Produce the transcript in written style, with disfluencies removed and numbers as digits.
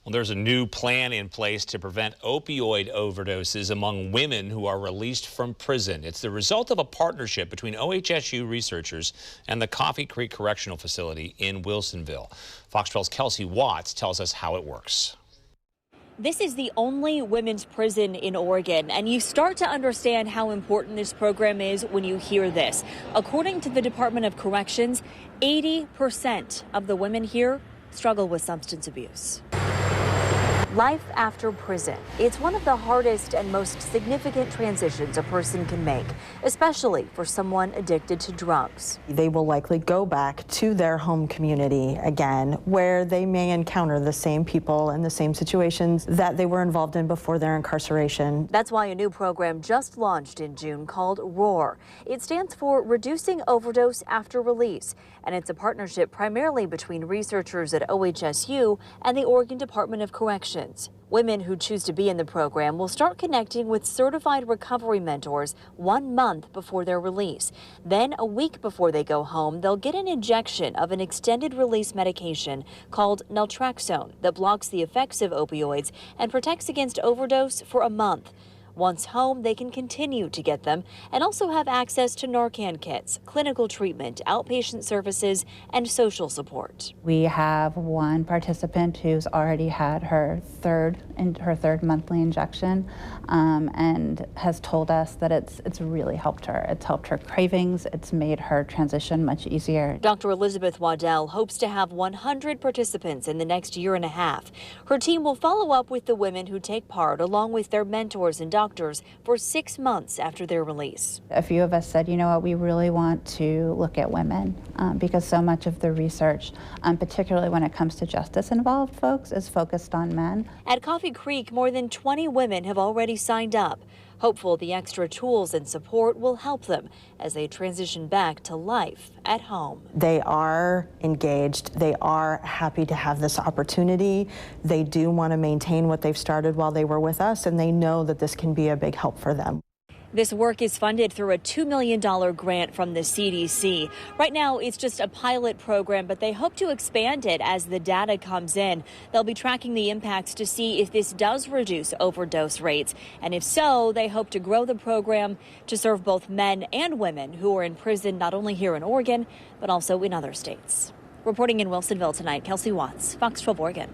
Well, there's a new plan in place to prevent opioid overdoses among women who are released from prison. It's the result of a partnership between OHSU researchers and the Coffee Creek Correctional Facility in Wilsonville. Fox 12's Kelsey Watts tells us how it works. This is the only women's prison in Oregon, and you start to understand how important this program is when you hear this. According to the Department of Corrections, 80% of the women here struggle with substance abuse. Life after prison. It's one of the hardest and most significant transitions a person can make, especially for someone addicted to drugs. They will likely go back to their home community again, where they may encounter the same people and the same situations that they were involved in before their incarceration. That's why a new program just launched in June called ROAR. It stands for Reducing Overdose After Release, and it's a partnership primarily between researchers at OHSU and the Oregon Department of Corrections. Women who choose to be in the program will start connecting with certified recovery mentors 1 month before their release. Then, a week before they go home, they'll get an injection of an extended release medication called naltrexone that blocks the effects of opioids and protects against overdose for a month. Once home, they can continue to get them and also have access to Narcan kits, clinical treatment, outpatient services, and social support. We have one participant who's already had her third monthly injection and has told us that it's really helped her. It's helped her cravings. It's made her transition much easier. Dr. Elizabeth Waddell hopes to have 100 participants in the next year and a half. Her team will follow up with the women who take part along with their mentors and doctors for 6 months after their release. A few of us said, you know what, we really want to look at women because so much of the research, particularly when it comes to justice-involved folks, is focused on men. At Coffee Creek, more than 20 women have already signed up. Hopeful the extra tools and support will help them as they transition back to life at home. They are engaged. They are happy to have this opportunity. They do want to maintain what they've started while they were with us, and they know that this can be a big help for them. This work is funded through a $2 million grant from the CDC. Right now, it's just a pilot program, but they hope to expand it as the data comes in. They'll be tracking the impacts to see if this does reduce overdose rates. And if so, they hope to grow the program to serve both men and women who are in prison, not only here in Oregon, but also in other states. Reporting in Wilsonville tonight, Kelsey Watts, Fox 12 Oregon.